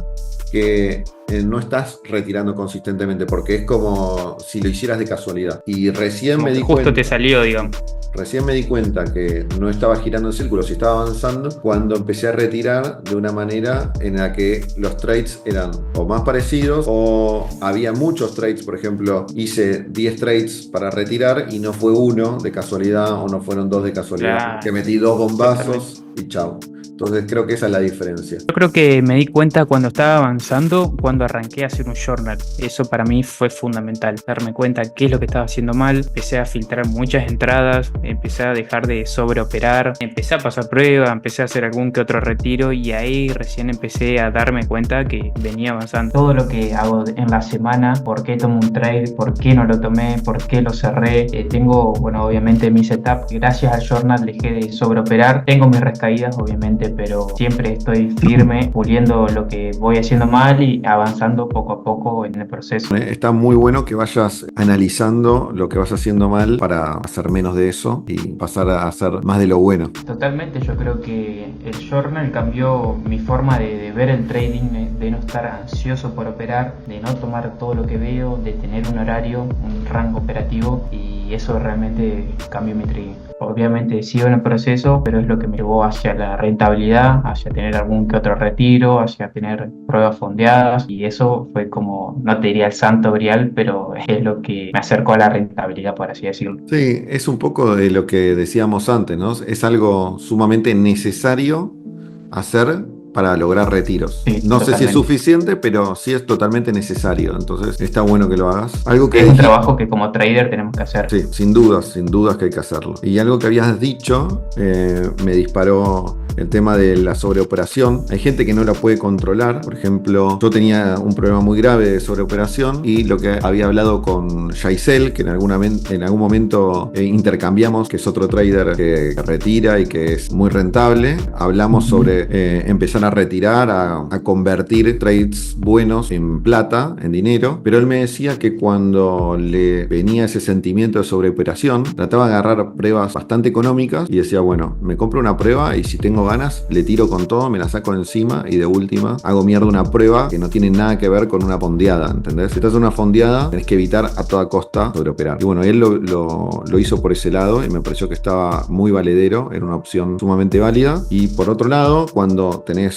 que no estás retirando consistentemente, porque es como si lo hicieras de casualidad. Y recién Como me que di justo cuenta. te salió, digamos. Recién me di cuenta que no estaba girando en círculos y estaba avanzando cuando empecé a retirar de una manera en la que los trades eran o más parecidos o había muchos trades. Por ejemplo, hice 10 trades para retirar y no fue uno de casualidad o no fueron dos de casualidad. Claro, Que metí dos bombazos y chao. Entonces creo que esa es la diferencia. yo creo que me di cuenta cuando estaba avanzando, cuando arranqué a hacer un journal. Eso para mí fue fundamental, darme cuenta qué es lo que estaba haciendo mal. Empecé a filtrar muchas entradas, empecé a dejar de sobreoperar, empecé a pasar pruebas, empecé a hacer algún que otro retiro, y ahí recién empecé a darme cuenta que venía avanzando. Todo lo que hago en la semana, por qué tomo un trade, por qué no lo tomé, por qué lo cerré. Tengo, bueno, obviamente mi setup, gracias al journal dejé de sobreoperar. Tengo mis recaídas, obviamente, pero siempre estoy firme, puliendo lo que voy haciendo mal y avanzando poco a poco en el proceso. Está muy bueno que vayas analizando lo que vas haciendo mal para hacer menos de eso y pasar a hacer más de lo bueno. Totalmente, yo creo que el journal cambió mi forma de ver el trading, de no estar ansioso por operar, de no tomar todo lo que veo, de tener un horario, un rango operativo, y eso realmente cambió mi trading. Obviamente sigo en el proceso, pero es lo que me llevó hacia la rentabilidad, hacia tener algún que otro retiro, hacia tener pruebas fondeadas, y eso fue como, no te diría el santo grial, pero es lo que me acercó a la rentabilidad, por así decirlo. Sí, es un poco de lo que decíamos antes, ¿no? Es algo sumamente necesario hacer para lograr retiros. Sí, no sé si es totalmente. suficiente, pero sí es totalmente necesario. Entonces está bueno que lo hagas. Algo que Es un trabajo que como trader tenemos que hacer. Sí, sin dudas que hay que hacerlo. Y algo que habías dicho me disparó el tema de la sobreoperación. Hay gente que no la puede controlar. Por ejemplo, yo tenía un problema muy grave de sobreoperación, y lo que había hablado con Jaisel, que en algún momento intercambiamos, que es otro trader que retira y que es muy rentable, hablamos sobre empezar a retirar, a convertir trades buenos en plata, en dinero. Pero él me decía que cuando le venía ese sentimiento de sobreoperación, trataba de agarrar pruebas bastante económicas y decía, bueno, me compro una prueba y si tengo ganas, le tiro con todo, me la saco encima y de última hago mierda una prueba que no tiene nada que ver con una fondeada, ¿entendés? Si estás en una fondeada, tenés que evitar a toda costa sobreoperar. Y bueno, él lo hizo por ese lado y me pareció que estaba muy valedero, era una opción sumamente válida. Y por otro lado, cuando tenés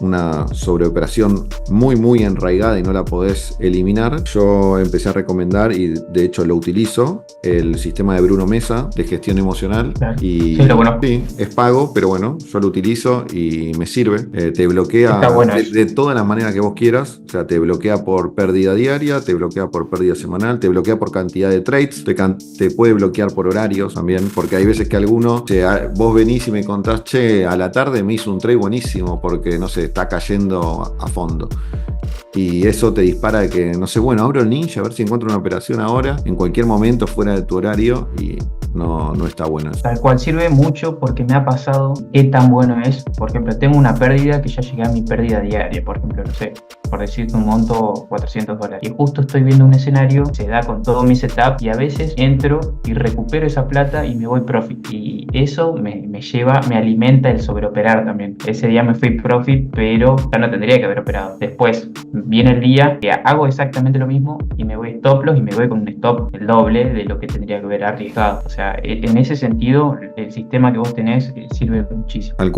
una sobreoperación muy muy enraigada y no la podés eliminar, yo empecé a recomendar, y de hecho lo utilizo, el sistema de Bruno Mesa de gestión emocional. Claro. Y Sí, lo conozco. sí, es pago, pero bueno, yo lo utilizo y me sirve. Te bloquea Está bueno eso. de todas las maneras que vos quieras. O sea, te bloquea por pérdida diaria, te bloquea por pérdida semanal, te bloquea por cantidad de trades, te puede bloquear por horarios también, porque hay veces que alguno, vos venís y me contás, che, a la tarde me hizo un trade buenísimo porque, no sé, está cayendo a fondo. Y eso te dispara de que, no sé, bueno, abro el Ninja a ver si encuentro una operación ahora, en cualquier momento fuera de tu horario, y no está bueno eso. Tal cual, sirve mucho porque me ha pasado qué tan bueno es. Por ejemplo, tengo una pérdida que ya llegué a mi pérdida diaria, por ejemplo, no sé, por decirte un monto, $400. Y justo estoy viendo un escenario, se da con todo mi setup y a veces entro y recupero esa plata y me voy profit. Y eso me lleva, me alimenta el sobreoperar también. Ese día me fui profit, pero ya no tendría que haber operado. Después viene el día que hago exactamente lo mismo y me voy stop loss y me voy con un stop el doble de lo que tendría que haber arriesgado. O sea, en ese sentido, el sistema que vos tenés sirve muchísimo. Tal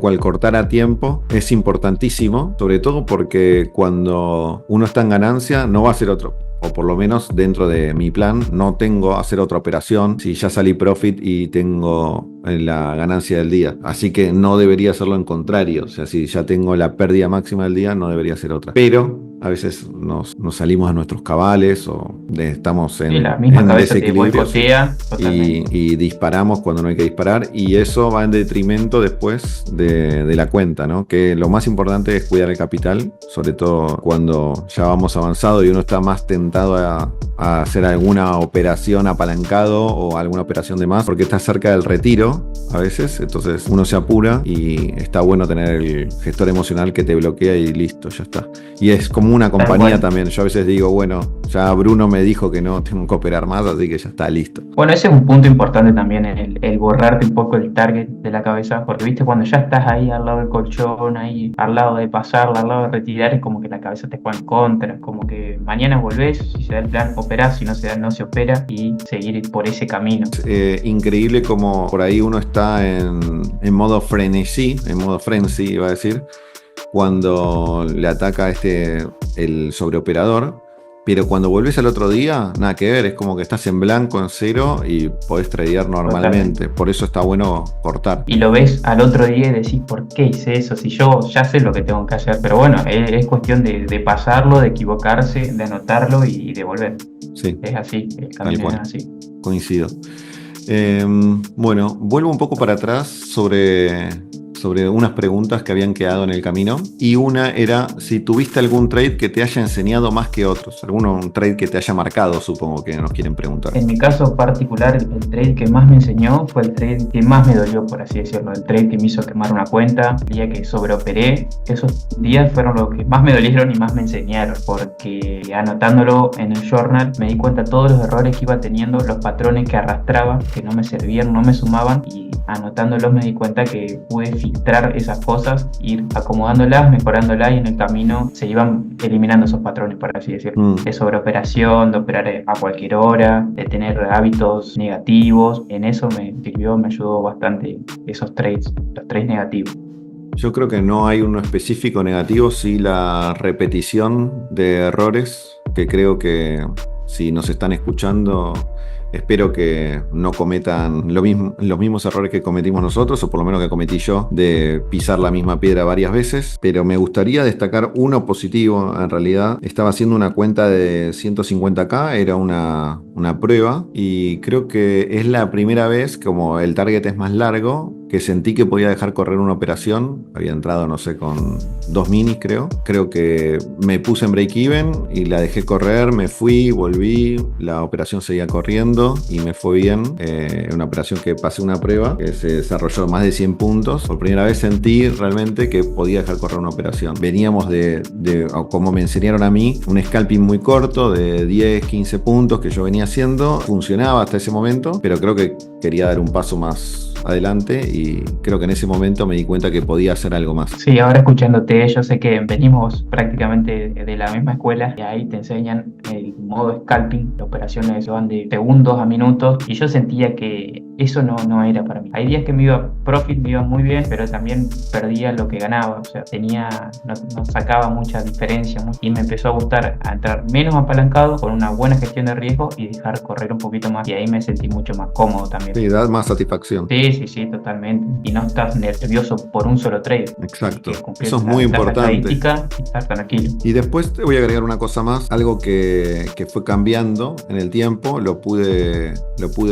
cual, cortar a tiempo es importantísimo, sobre todo porque cuando uno está en ganancia no va a hacer otro. O por lo menos dentro de mi plan no tengo que hacer otra operación si ya salí profit y tengo la ganancia del día. Así que no debería hacerlo en contrario. O sea, si ya tengo la pérdida máxima del día, no debería hacer otra. Pero a veces nos salimos a nuestros cabales o estamos en la misma cabeza te desequilibrio boicotea y disparamos cuando no hay que disparar, y eso va en detrimento después de la cuenta, ¿no? Que lo más importante es cuidar el capital, sobre todo cuando ya vamos avanzado y uno está más tentado a hacer alguna operación apalancado o alguna operación de más porque está cerca del retiro a veces, entonces uno se apura y está bueno tener el gestor emocional que te bloquea y listo, ya está. Y es como una compañía también. Yo a veces digo, bueno, ya Bruno me dijo que no tengo que operar más, así que ya está listo. Bueno, ese es un punto importante también, el borrarte un poco el target de la cabeza, porque viste, cuando ya estás ahí al lado del colchón, ahí al lado de pasar, al lado de retirar, es como que la cabeza te juega en contra, como que mañana volvés, si se da el plan, operás, si no se da, no se opera, y seguir por ese camino. Increíble como por ahí uno está en modo frenesí, en modo frenzy, iba a decir, cuando le ataca el sobreoperador, pero cuando volvés al otro día, nada que ver, es como que estás en blanco, en cero, y podés tradear normalmente. Totalmente. Por eso está bueno cortar. Y lo ves al otro día y decís, ¿por qué hice eso? Si yo ya sé lo que tengo que hacer. Pero bueno, es cuestión de pasarlo, de equivocarse, de anotarlo y de volver. Sí. Es así, el camino es así. Coincido. Bueno, vuelvo un poco para atrás sobre unas preguntas que habían quedado en el camino, y una era si tuviste algún trade que te haya enseñado más que otros, un trade que te haya marcado, supongo que nos quieren preguntar. En mi caso particular, el trade que más me enseñó fue el trade que más me dolió, por así decirlo, el trade que me hizo quemar una cuenta, el día que sobreoperé. Esos días fueron los que más me dolieron y más me enseñaron, porque anotándolo en el journal me di cuenta de todos los errores que iba teniendo, los patrones que arrastraba, que no me servían, no me sumaban, y anotándolos me di cuenta que pude filtrar esas cosas, ir acomodándolas, mejorándolas, y en el camino se iban eliminando esos patrones, por así decirlo, de sobreoperación, de operar a cualquier hora, de tener hábitos negativos. En eso me sirvió, me ayudó bastante esos trades, los trades negativos. Yo creo que no hay uno específico negativo, sí la repetición de errores, que creo que si nos están escuchando, espero que no cometan los mismos errores que cometimos nosotros, o por lo menos que cometí yo, de pisar la misma piedra varias veces. Pero me gustaría destacar uno positivo. En realidad estaba haciendo una cuenta de 150k, era una prueba, y creo que es la primera vez, como el target es más largo, que sentí que podía dejar correr una operación. Había entrado, no sé, con 2 minis, creo que me puse en break even y la dejé correr, me fui, volví, la operación seguía corriendo y me fue bien. Una operación que pasé una prueba que se desarrolló más de 100 puntos. Por primera vez sentí realmente que podía dejar correr una operación. Veníamos de como me enseñaron a mí, un scalping muy corto de 10, 15 puntos que yo venía haciendo. Funcionaba hasta ese momento, pero creo que quería dar un paso más adelante, y creo que en ese momento me di cuenta que podía hacer algo más. Sí, ahora escuchándote, yo sé que venimos prácticamente de la misma escuela, y ahí te enseñan el modo scalping. Las operaciones van de segundos a minutos, y yo sentía que eso no era para mí. Hay días que me iba profit, me iba muy bien, pero también perdía lo que ganaba, o sea, no sacaba mucha diferencia y me empezó a gustar a entrar menos apalancado con una buena gestión de riesgo y dejar correr un poquito más, y ahí me sentí mucho más cómodo también. Sí, da más satisfacción. Sí, totalmente. Y no estás nervioso por un solo trade. Exacto. Eso es muy importante. Y estar tranquilo. Y después te voy a agregar una cosa más, algo que fue cambiando en el tiempo, lo pude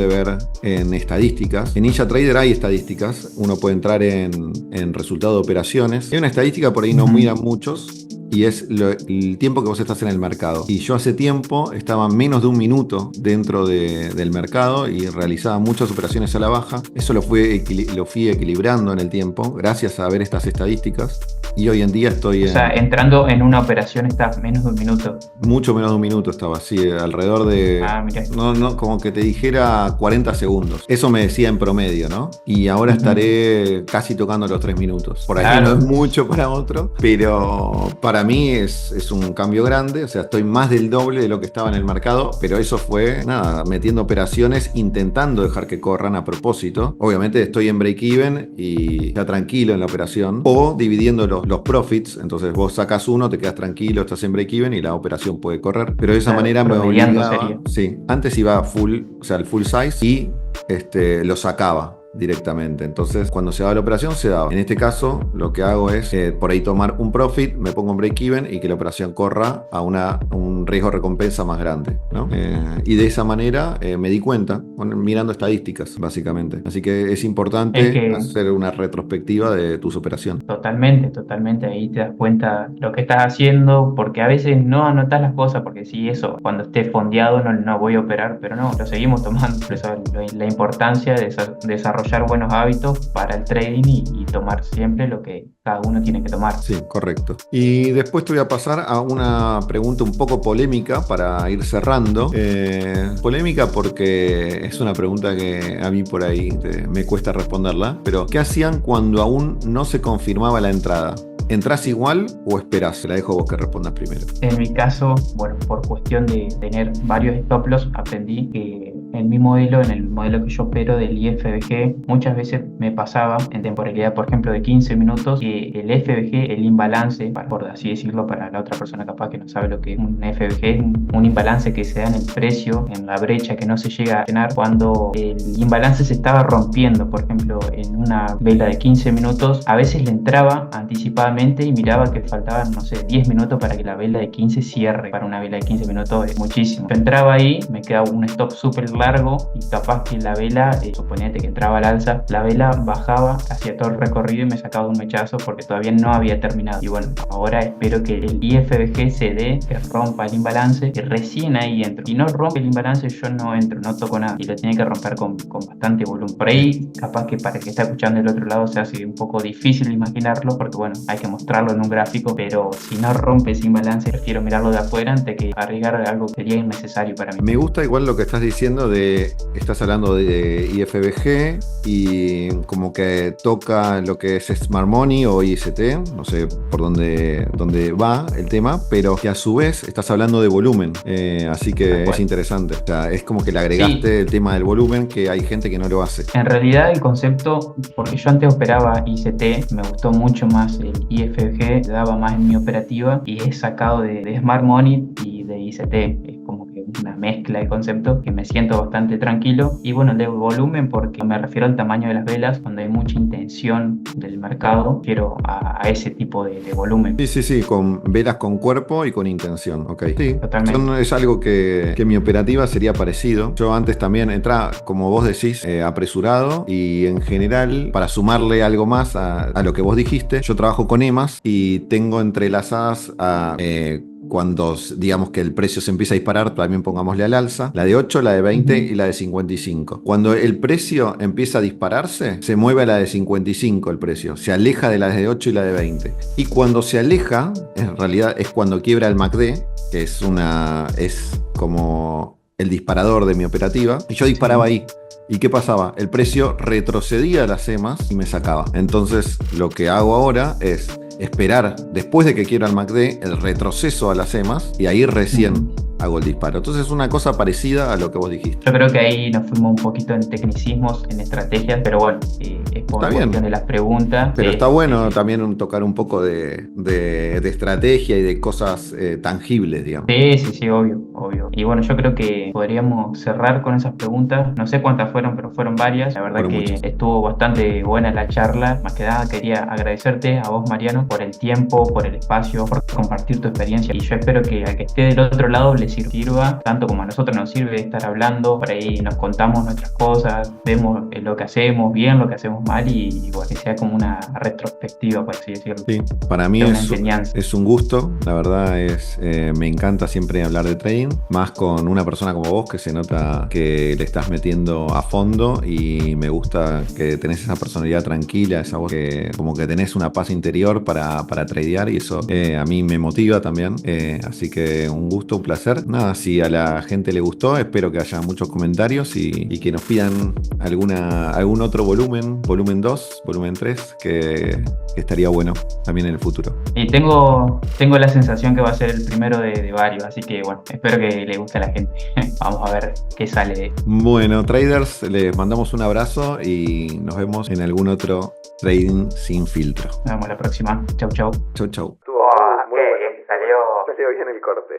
ver en estadísticas. En Ninja Trader hay estadísticas, uno puede entrar en resultado de operaciones. Hay una estadística, por ahí no miran muchos, y es el tiempo que vos estás en el mercado. Y yo hace tiempo estaba menos de un minuto dentro del mercado y realizaba muchas operaciones a la baja. Eso lo fui equilibrando en el tiempo gracias a ver estas estadísticas. Y hoy en día estoy O sea, entrando en una operación estás menos de un minuto. Mucho menos de un minuto estaba, sí, alrededor de... Mirá. No, como que te dijera 40 segundos. Eso me decía en promedio, ¿no? Y ahora estaré casi tocando los 3 minutos. Por ahí no es mucho para otro, pero para mí es un cambio grande. O sea, estoy más del doble de lo que estaba en el mercado, pero eso fue, metiendo operaciones, intentando dejar que corran a propósito. Obviamente estoy en break-even y ya tranquilo en la operación, o dividiendo los profits. Entonces vos sacas uno, te quedas tranquilo, estás en break-even y la operación puede correr. Pero de esa manera me obligaba. Sí, antes iba full, o sea, el full size, y lo sacaba directamente. Entonces, cuando se daba la operación, se daba. En este caso, lo que hago es por ahí tomar un profit, me pongo en break-even y que la operación corra a un riesgo-recompensa más grande, ¿no? Y de esa manera me di cuenta, mirando estadísticas, básicamente. Así que es importante hacer una retrospectiva de tus operaciones. Totalmente. Ahí te das cuenta lo que estás haciendo, porque a veces no anotas las cosas, porque sí, eso, cuando esté fondeado no voy a operar, pero no, lo seguimos tomando. Por eso la importancia de desarrollar buenos hábitos para el trading y tomar siempre lo que cada uno tiene que tomar. Sí, correcto. Y después te voy a pasar a una pregunta un poco polémica para ir cerrando. Polémica porque es una pregunta que a mí por ahí me cuesta responderla, pero ¿qué hacían cuando aún no se confirmaba la entrada? ¿Entrás igual o esperás? Te la dejo vos que respondas primero. En mi caso, bueno, por cuestión de tener varios stop loss, aprendí que en el modelo que yo opero del IFBG, muchas veces me pasaba en temporalidad, por ejemplo, de 15 minutos, que el FBG, el imbalance, por así decirlo, para la otra persona capaz que no sabe lo que es un FBG, es un imbalance que se da en el precio, en la brecha que no se llega a llenar cuando el imbalance se estaba rompiendo. Por ejemplo, en una vela de 15 minutos, a veces le entraba anticipadamente y miraba que faltaban, 10 minutos para que la vela de 15 cierre. Para una vela de 15 minutos es muchísimo. Yo entraba ahí, me quedaba un stop súper largo y capaz que la vela, suponete que entraba al alza, la vela bajaba hacia todo el recorrido y me sacaba un mechazo porque todavía no había terminado. Y bueno, ahora espero que el IFBG se dé, que rompa el imbalance, que recién ahí entro. Si no rompe el imbalance, yo no entro, no toco nada, y lo tiene que romper con bastante volumen. Por ahí, capaz que para el que está escuchando del otro lado se hace un poco difícil imaginarlo, porque bueno, hay que mostrarlo en un gráfico, pero si no rompe ese imbalance, prefiero mirarlo de afuera antes que arriesgar algo que sería innecesario para mí. Me gusta igual lo que estás diciendo estás hablando de IFBG y como que toca lo que es Smart Money o IST, no sé por dónde va el tema, pero que a su vez estás hablando de volumen, así que es interesante. O sea, es como que le agregaste el tema del volumen, que hay gente que no lo hace. En realidad el concepto, porque yo antes operaba ICT, me gustó mucho más el IFBG, daba más en mi operativa y he sacado de Smart Money y de ICT. Es como que una mezcla de conceptos que me siento bastante tranquilo. Y bueno, de volumen porque me refiero al tamaño de las velas, cuando hay mucha intención del mercado, quiero a ese tipo de volumen. Sí, con velas con cuerpo y con intención, ok. Sí, totalmente. Es algo que mi operativa sería parecido. Yo antes también entraba, como vos decís, apresurado, y en general, para sumarle algo más a lo que vos dijiste, yo trabajo con EMAs y tengo entrelazadas a... cuando digamos que el precio se empieza a disparar, también pongámosle al alza, la de 8, la de 20 y la de 55. Cuando el precio empieza a dispararse, se mueve a la de 55 el precio, se aleja de la de 8 y la de 20. Y cuando se aleja, en realidad es cuando quiebra el MACD, que es como el disparador de mi operativa, y yo disparaba ahí. ¿Y qué pasaba? El precio retrocedía a las EMAs y me sacaba. Entonces, lo que hago ahora es esperar, después de que quiera el MACD, el retroceso a las EMAs, y ahí recién hago el disparo. Entonces es una cosa parecida a lo que vos dijiste. Yo creo que ahí nos fuimos un poquito en tecnicismos, en estrategias, pero bueno, es por Está bien. cuestión de las preguntas. Pero está bueno sí. también tocar un poco de estrategia y de cosas tangibles, digamos. Sí, obvio. Y bueno, yo creo que podríamos cerrar con esas preguntas. No sé cuántas fueron, pero fueron varias. La verdad Fueron que muchas. estuvo bastante buena la charla. Más que nada quería agradecerte a vos, Mariano, por el tiempo, por el espacio, por compartir tu experiencia. Y yo espero que al que esté del otro lado le sirva, tanto como a nosotros nos sirve estar hablando. Por ahí nos contamos nuestras cosas, vemos lo que hacemos bien, lo que hacemos mal y bueno, que sea como una retrospectiva, por así decirlo. Sí, para mí Sea una enseñanza. es un gusto, la verdad me encanta siempre hablar de trading, más con una persona como vos que se nota que le estás metiendo a fondo y me gusta que tenés esa personalidad tranquila, esa voz que como que tenés una paz interior para tradear y eso a mí me motiva también, así que un gusto, un placer. Nada, si a la gente le gustó, espero que haya muchos comentarios y que nos pidan algún otro volumen 2, volumen 3, que estaría bueno también en el futuro. Y tengo la sensación que va a ser el primero de varios, así que bueno, espero que le guste a la gente. Vamos a ver qué sale de esto. Bueno, traders, les mandamos un abrazo y nos vemos en algún otro Trading Sin Filtro. Nos vemos la próxima. Chau. Chau, chau. Estuvo muy bueno. Salió. Salió bien el corte.